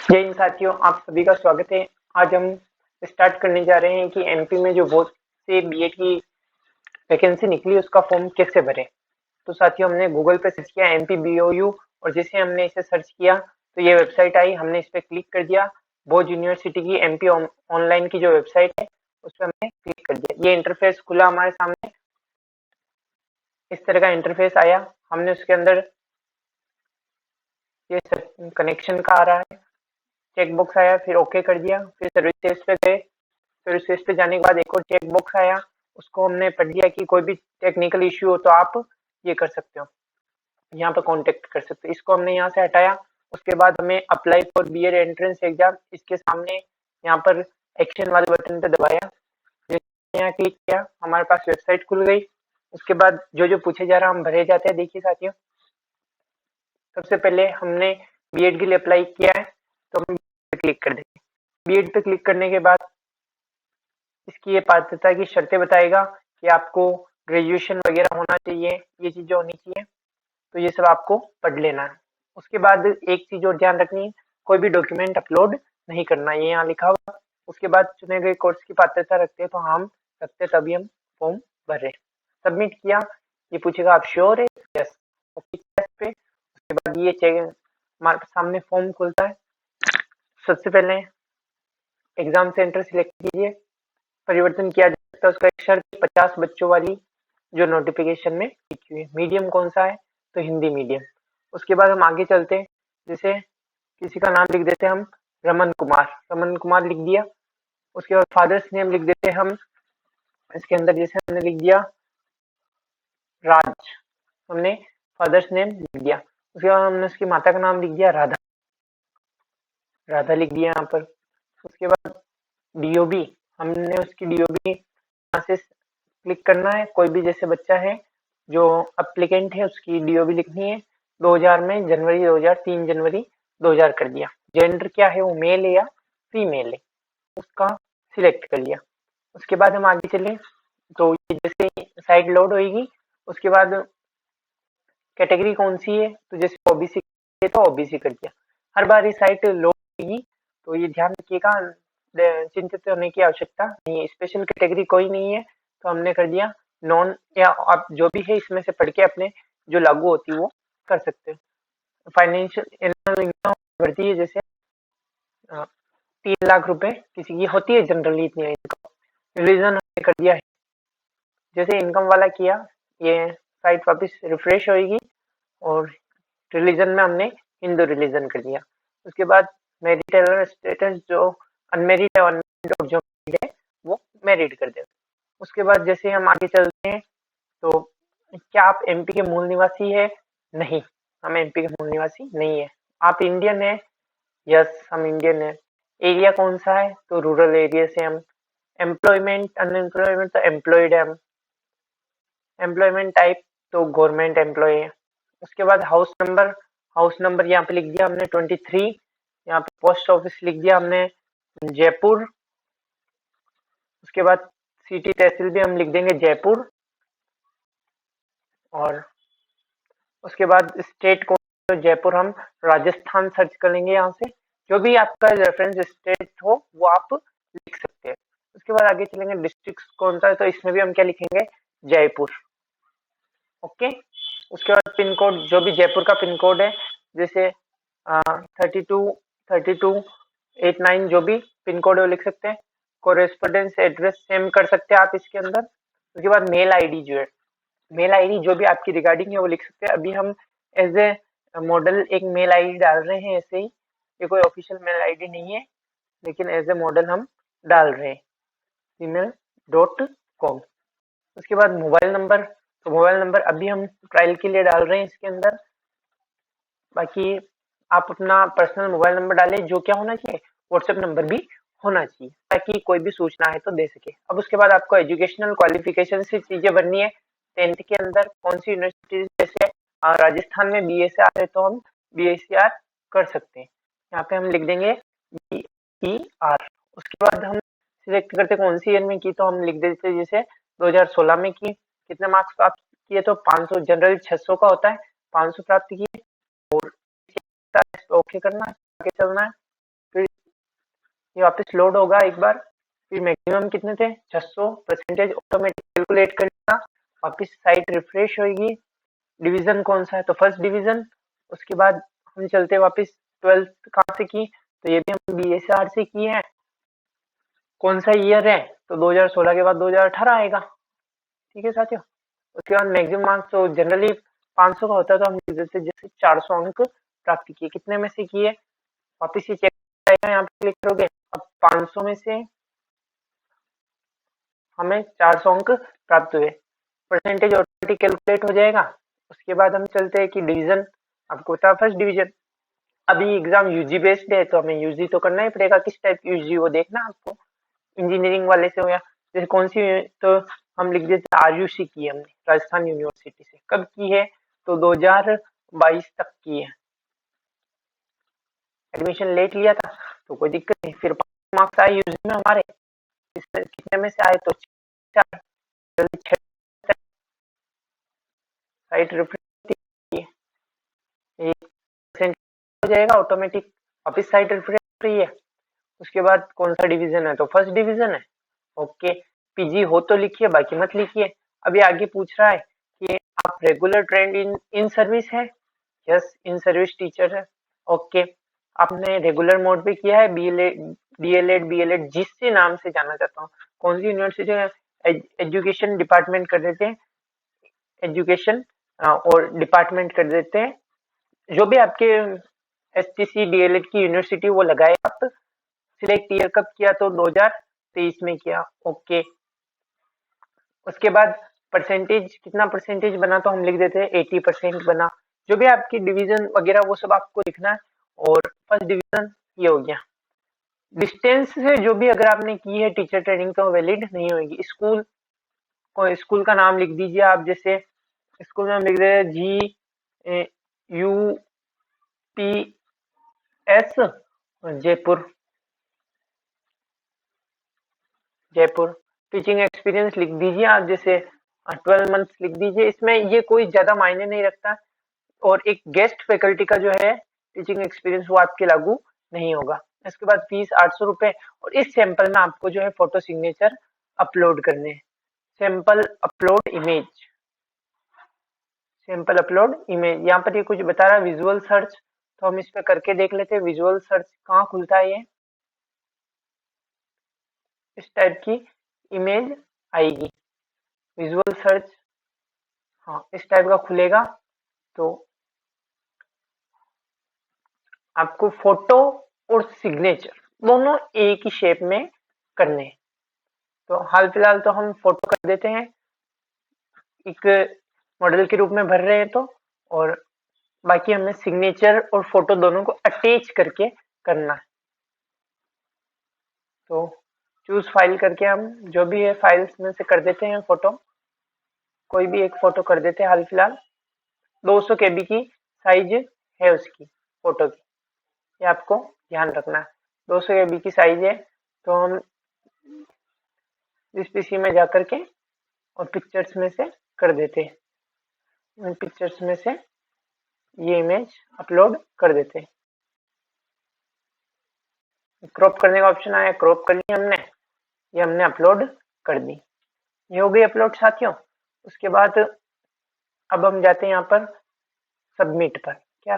जय हिंद साथियों, आप सभी का स्वागत है। आज हम स्टार्ट करने जा रहे हैं कि एमपी में जो बहुत से बीएड की वैकेंसी निकली उसका फॉर्म कैसे भरें। तो साथियों, हमने गूगल पे सर्च किया एमपी बीओयू और जैसे हमने इसे सर्च किया तो ये वेबसाइट आई। हमने इस पर क्लिक कर दिया। बोज यूनिवर्सिटी की एमपी ऑनलाइन की जो वेबसाइट है उस पर हमने क्लिक कर दिया। ये इंटरफेस खुला हमारे सामने। इस तरह का इंटरफेस आया। हमने उसके अंदर ये कनेक्शन का आ रहा है, चेक बॉक्स आया, फिर ओके कर दिया। फिर सर्विसेज पे गए। सर्विसेज पे जाने के बाद एक और चेक बॉक्स आया, उसको हमने पढ़ लिया कि कोई भी टेक्निकल इश्यू हो तो आप ये कर सकते हो, यहाँ पे कांटेक्ट कर सकते हो। इसको हमने यहाँ से हटाया। उसके बाद हमें apply for BEd entrance exam, इसके सामने यहाँ पर एक्शन वाले बटन पे दबाया। जैसे यहाँ क्लिक किया हमारे पास वेबसाइट खुल गई। उसके बाद जो जो पूछे जा रहा है हम भरे जाते हैं। देखिए साथियों, सबसे पहले हमने बीएड के लिए अप्लाई किया है तो हम क्लिक कर देंगे। बीएड पे क्लिक करने के बाद इसकी ये पात्रता की शर्तें बताएगा कि आपको ग्रेजुएशन वगैरह होना चाहिए, ये चीजें होनी चाहिए। तो ये सब आपको पढ़ लेना है। उसके बाद एक चीज और ध्यान रखनी है, कोई भी डॉक्यूमेंट अपलोड नहीं करना, ये यहाँ लिखा हुआ। उसके बाद चुने गए कोर्स की पात्रता रखते हैं तो हम रखते, तभी हम फॉर्म भर रहे। सबमिट किया, ये पूछेगा आप श्योर है, यस, ओके पे। उसके बाद ये चेक हमारे सामने फॉर्म खुलता है। सबसे पहले एग्जाम सेंटर सिलेक्ट कीजिए। परिवर्तन किया जा सकता है, उसका एक शर्त 50 बच्चों वाली जो नोटिफिकेशन में लिखी हुई है। मीडियम कौन सा है, तो हिंदी मीडियम। उसके बाद हम आगे चलते हैं। जैसे किसी का नाम लिख देते हैं हम, रमन कुमार। रमन कुमार लिख दिया। उसके बाद फादर्स नेम लिख देते हैं हम। इसके अंदर जैसे हमने लिख दिया राज, हमने फादर्स नेम लिख दिया। उसके बाद हमने उसकी माता का नाम लिख दिया राधा, राधा लिख दिया यहाँ पर। उसके बाद डीओबी, हमने उसकी डीओबी यहाँ से क्लिक करना है। कोई भी जैसे बच्चा है जो अप्लीकेंट है उसकी डीओबी लिखनी है। 2000 में जनवरी 2000, 3 जनवरी 2000 कर दिया। जेंडर क्या है, वो मेल है या फीमेल है, उसका सिलेक्ट कर लिया। उसके बाद हम आगे चले तो ये जैसे साइट लोड होगी। उसके बाद कैटेगरी कौन सी है, तो जैसे ओबीसी है तो ओबीसी कर दिया। हर बार ये साइट लोड होगी तो ये ध्यान रखिएगा, चिंतित होने की आवश्यकता नहीं है। स्पेशल कैटेगरी कोई नहीं है तो हमने कर दिया नॉन, या आप जो भी है इसमें से पढ़ के अपने जो लागू होती है वो कर सकते हैं। फाइनेंशियल इनकम बढ़ती है, जैसे 3 लाख रुपए किसी की होती है जनरली, इतनी इनकम। रिलीजन हमने कर दिया है, जैसे इनकम वाला किया ये साइट वापस रिफ्रेश होगी और रिलीजन में हमने हिंदू रिलीजन कर दिया। उसके बाद मैरिटल स्टेटस, जो अनमेरिड है अनमेरिड, और जो मैरिड है वो मैरिड कर देगा। उसके बाद जैसे हम आगे चलते हैं तो क्या आप एमपी के मूल निवासी है, नहीं, हम एमपी के मूल निवासी नहीं है। आप इंडियन है, यस, हम इंडियन है। एरिया कौन सा है, तो रूरल एरिया से हम। एम्प्लॉयमेंट अनएम्प्लॉयमेंट, तो एम्प्लॉयड है हम। एम्प्लॉयमेंट टाइप, तो गवर्नमेंट एम्प्लॉय है। उसके बाद हाउस नंबर, हाउस नंबर यहाँ पे लिख दिया हमने 23। यहाँ पे पोस्ट ऑफिस लिख दिया हमने जयपुर। उसके बाद सिटी तहसील भी हम लिख देंगे जयपुर। और उसके बाद स्टेट को, तो जयपुर हम राजस्थान सर्च कर लेंगे यहाँ से। जो भी आपका रेफरेंस स्टेट हो वो आप लिख सकते हैं। उसके बाद आगे चलेंगे डिस्ट्रिक्ट कौन सा है, तो इसमें भी हम क्या लिखेंगे, जयपुर। ओके। उसके बाद पिन कोड, जो भी जयपुर का पिन कोड है, जैसे 32 जो भी पिन कोड है वो लिख सकते हैं। कोरेस्पोंडेंस एड्रेस सेम कर सकते हैं आप इसके अंदर। उसके बाद मेल आईडी, जो है मेल आईडी जो भी आपकी रिगार्डिंग है वो लिख सकते हैं। अभी हम एज ए मॉडल एक मेल आईडी डाल रहे हैं ऐसे ही, ये कोई ऑफिशियल मेल आईडी नहीं है, लेकिन एज ए मॉडल हम डाल रहे हैं email.com। उसके बाद मोबाइल नंबर, तो मोबाइल नंबर अभी हम ट्रायल के लिए डाल रहे हैं इसके अंदर। बाकी आप अपना पर्सनल मोबाइल नंबर डालें, जो क्या होना चाहिए, व्हाट्सएप नंबर भी होना चाहिए, ताकि कोई भी सूचना है तो दे सके। अब उसके बाद आपको एजुकेशनल क्वालिफिकेशन से चीजें बननी है। 10th के अंदर कौन सी यूनिवर्सिटी, जैसे राजस्थान में बीएसआर है तो हम बीएसआर कर सकते हैं। यहाँ पे हम लिख देंगे बीईआर। उसके बाद हम सिलेक्ट करते कौन सी ईयर में की, तो हम लिख देते जैसे 2016 में की। कितने मार्क्स प्राप्त किए, तो 500, जनरल 600 का होता है, 500 प्राप्त किए। और ओके करना है, आगे चलना है। ये वापस लोड होगा एक बार, फिर मैक्सिमम कितने थे 600, परसेंटेज ऑटोमेटिक कैलकुलेट करेगा, वापस साइट रिफ्रेश होगी, डिवीजन कौन सा है तो फर्स्ट डिवीजन। उसके बाद हम चलते वापस 12th कहाँ से की, तो ये भी हम BSR से की है, कौन सा ईयर है तो 2016 के बाद 2018 आएगा। ठीक है साथियों, उसके बाद मैक्सिमम मार्क्स तो जनरली 500 का होता है, तो हम जैसे 400 अंक प्राप्त किए, कितने में से किए वापस ये चेक करेगा, यहाँ पे क्लिक करोगे, अब 500 में से हमें 400 अंक प्राप्त हुए, परसेंटेज ऑटोमेटिक कैलकुलेट हो जाएगा। उसके बाद हम चलते हैं कि डिवीजन, आपको होता है फर्स्ट डिवीजन। अभी एग्जाम यूजी बेस्ड है तो हमें यूजी तो करना ही पड़ेगा, किस टाइप की यूजी वो देखना आपको, इंजीनियरिंग वाले से हो या जैसे कौन सी, तो हम लिख देते RUC की है हमने राजस्थान यूनिवर्सिटी से, कब की है तो 2022 तक की है, एडमिशन लेट लिया था तो कोई दिक्कत नहीं, फिर मार्क्स आए यूजी में हमारे, इसमें कितने में से आए तो 4, जल्दी 6 साइट रिफ्रेश हो जाएगा ऑटोमेटिक, वापिस साइट रिफ्रेश हो रही है। उसके बाद कौन सा डिवीजन है तो फर्स्ट डिवीजन है, ओके। पीजी हो तो लिखिए, बाकी मत लिखिए। अभी आगे पूछ रहा है कि आप रेगुलर ट्रेंड इन सर्विस है, यस इन सर्विस टीचर है, ओके। आपने रेगुलर मोड पे किया है, DLED जिससे नाम से जाना चाहता हूँ, कौन सी यूनिवर्सिटी है, एजुकेशन डिपार्टमेंट कर देते हैं, एजुकेशन और डिपार्टमेंट कर देते हैं, जो भी आपके STC DLED की यूनिवर्सिटी वो लगाए आप। सिलेक्ट ईयर कब किया तो 2023 में किया, ओके। उसके बाद परसेंटेज, कितना परसेंटेज बना तो हम लिख देते हैं 80% बना, जो भी आपकी डिवीजन वगैरह वो सब आपको लिखना है। और फर्स्ट डिवीजन ये हो गया। डिस्टेंस से जो भी अगर आपने की है टीचर ट्रेनिंग तो वैलिड नहीं होगी। स्कूल को, स्कूल का नाम लिख दीजिए आप, जैसे स्कूल में लिख रहे GUPS Jaipur, Jaipur. Teaching experience लिख दीजिए आप, जैसे 12 मंथ्स लिख दीजिए, इसमें ये कोई ज्यादा मायने नहीं रखता। और एक गेस्ट फैकल्टी का जो है टीचिंग एक्सपीरियंस वो आपके लागू नहीं होगा। इसके बाद फीस 800 रुपए, और इस सैंपल में आपको जो है फोटो सिग्नेचर अपलोड करने हैं। Sample upload image, sample upload image, यहाँ पर ये कुछ बता रहा है विजुअल सर्च, तो हम इस पे करके देख लेते हैं विजुअल सर्च कहाँ खुलता है। ये इस टाइप की इमेज आएगी विजुअल सर्च, हाँ इस टाइप का खुलेगा। तो आपको फोटो और सिग्नेचर दोनों एक ही शेप में करने हैं। तो हाल फिलहाल तो हम फोटो कर देते हैं, एक मॉडल के रूप में भर रहे हैं तो, और बाकी हमें सिग्नेचर और फोटो दोनों को अटैच करके करना है। तो चूज फाइल करके हम जो भी है फाइल्स में से कर देते हैं फोटो, कोई भी एक फोटो कर देते हैं। हाल फिलहाल 200 KB की साइज है उसकी फोटो की, ये आपको ध्यान रखना है। 200 KB की साइज है, तो हम इस PC में जा करके और पिक्चर्स में से कर देते हैं, इन पिक्चर्स में से ये इमेज अपलोड कर देते हैं। क्रॉप करने का ऑप्शन आया, क्रॉप कर ली हमने, ये हमने अपलोड कर दी, ये हो गई अपलोड साथियों। उसके बाद अब हम जाते हैं यहाँ पर सबमिट पर। क्या,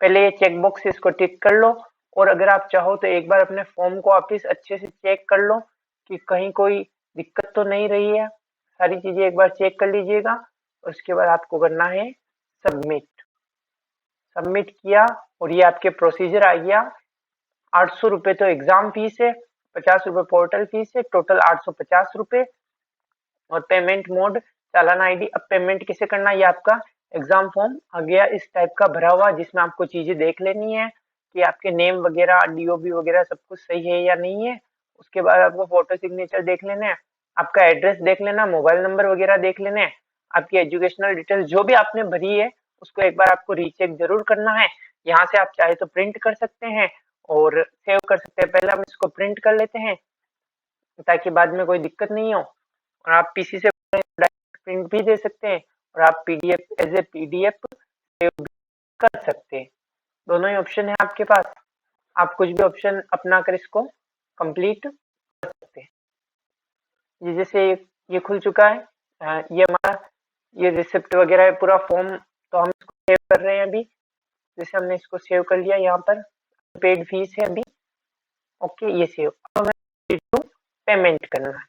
पहले ये चेक बॉक्स इसको टिक कर लो, और अगर आप चाहो तो एक बार अपने फॉर्म को वापिस अच्छे से चेक कर लो कि कहीं कोई दिक्कत तो नहीं रही है, सारी चीजें एक बार चेक कर लीजिएगा। उसके बाद आपको करना है सबमिट, सबमिट किया और ये आपके प्रोसीजर आ गया। 800 रुपए तो एग्जाम फीस है, 50 रुपए पोर्टल फीस है, टोटल 850 रुपए। और पेमेंट मोड चालान आईडी। अब पेमेंट कैसे करना है, ये आपका एग्जाम फॉर्म आ गया इस टाइप का भरा हुआ, जिसमें आपको चीजें देख लेनी है कि आपके नेम वगैरह DOB वगैरह सब कुछ सही है या नहीं है। उसके बाद आपको फोटो सिग्नेचर देख लेना है, आपका एड्रेस देख लेना, मोबाइल नंबर वगैरह देख लेना है, आपकी एजुकेशनल डिटेल्स जो भी आपने भरी है उसको एक बार आपको रीचेक जरूर करना है। यहाँ से आप चाहे तो प्रिंट कर सकते हैं और सेव कर सकते हैं। पहले हम इसको प्रिंट कर लेते हैं ताकि बाद में कोई दिक्कत नहीं हो, और आप PC से प्रिंट भी दे सकते हैं और आप PDF as a PDF save भी कर सकते हैं। दोनों ही ऑप्शन है आपके पास, आप कुछ भी ऑप्शन अपना कर इसको कंप्लीट कर सकते हैं। ये जैसे ये खुल चुका है, ये हमारा ये रिसिप्ट वगैरह है पूरा फॉर्म, तो हम इसको सेव कर रहे हैं अभी। जैसे हमने इसको सेव कर लिया, यहाँ पर पेड फीस है अभी, ओके ये सेव। अब हमें प्रोसीड टू पेमेंट करना है।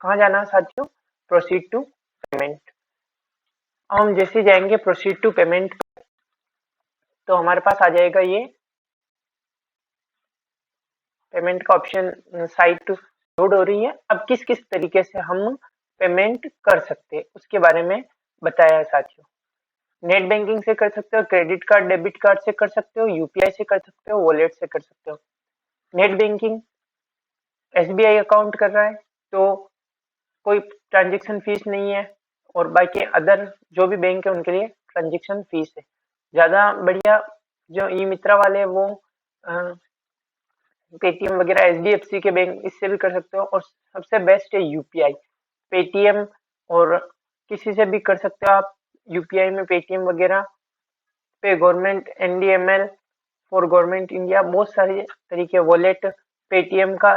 कहाँ जाना है साथियों? Proceed to payment. अब हम जैसे जाएंगे प्रोसीड टू पेमेंट, तो हमारे पास आ जाएगा ये पेमेंट का ऑप्शन, साइट लोड हो रही है। अब किस किस तरीके से हम पेमेंट कर सकते हैं उसके बारे में बताया है साथियों। नेट बैंकिंग से कर सकते हो, क्रेडिट कार्ड डेबिट कार्ड से कर सकते हो, यूपीआई से कर सकते हो, वॉलेट से कर सकते हो। नेट बैंकिंग एसबीआई अकाउंट कर रहा है तो कोई ट्रांजेक्शन फीस नहीं है, और बाकी अदर जो भी बैंक है उनके लिए ट्रांजेक्शन फीस है। ज़्यादा बढ़िया जो ई मित्रा वाले हैं वो पेटीएम वगैरह एचडीएफसी के बैंक, इससे भी कर सकते हो। और सबसे बेस्ट है यूपीआई, पेटीएम और किसी से भी कर सकते हो आप। यूपीआई में पेटीएम वगैरह पे गवर्नमेंट एनडीएमएल फॉर गवर्नमेंट इंडिया, बहुत सारे तरीके। वॉलेट पेटीएम का,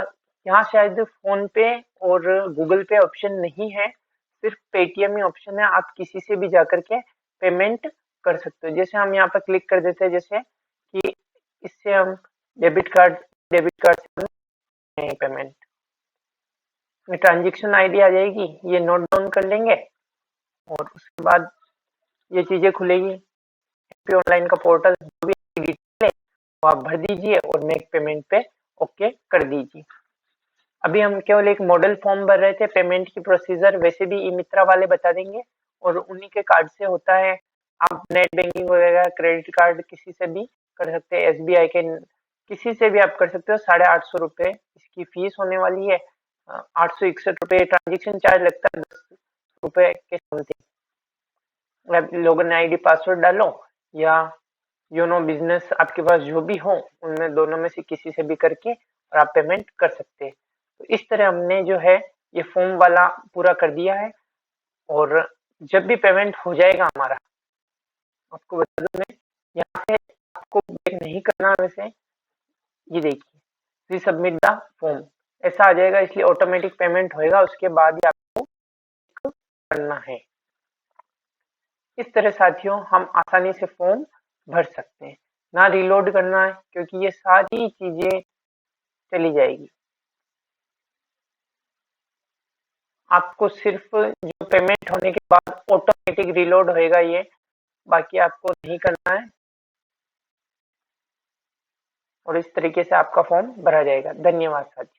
यहाँ शायद फोन पे और गूगल पे ऑप्शन नहीं है, सिर्फ पेटीएम ही ऑप्शन है। आप किसी से भी जाकर के पेमेंट कर सकते हो। जैसे हम यहाँ पर क्लिक कर देते हैं, जैसे कि इससे हम डेबिट कार्ड से हम पेमेंट, ट्रांजेक्शन आईडी आ जाएगी, ये नोट डाउन कर लेंगे और उसके बाद ये चीजें खुलेगी। ऑनलाइन का पोर्टल, जो भी डिटेल है वो आप भर दीजिए और मेक पेमेंट पे ओके कर दीजिए। अभी हम केवल एक मॉडल फॉर्म भर रहे थे, पेमेंट की प्रोसीजर वैसे भी ई मित्रा वाले बता देंगे और उन्हीं के कार्ड से होता है। आप नेट बैंकिंग वगैरह क्रेडिट कार्ड किसी से भी कर सकते हैं, एसबीआई के किसी से भी आप कर सकते हो। 850 रुपये इसकी फीस होने वाली है, 861 रुपये ट्रांजेक्शन चार्ज लगता है, 10 रुपये के समथिंग। लॉगिन आईडी पासवर्ड डालो या योनो बिजनेस, आपके पास जो भी हो उनमें दोनों में से किसी से भी करके और आप पेमेंट कर सकते हैं। तो इस तरह हमने जो है ये फॉर्म वाला पूरा कर दिया है। और जब भी पेमेंट हो जाएगा हमारा, आपको बता दूं मैं, यहाँ पे आपको बैक नहीं करना वैसे, ये देखिए री सबमिट द फॉर्म ऐसा आ जाएगा, इसलिए ऑटोमेटिक पेमेंट होएगा, उसके बाद ही आपको करना है। इस तरह साथियों हम आसानी से फॉर्म भर सकते हैं, ना रिलोड करना है क्योंकि ये सारी चीजें चली जाएगी। आपको सिर्फ जो पेमेंट होने के बाद ऑटोमेटिक रिलोड होएगा ये, बाकी आपको नहीं करना है। और इस तरीके से आपका फॉर्म भरा जाएगा। धन्यवाद साथियों।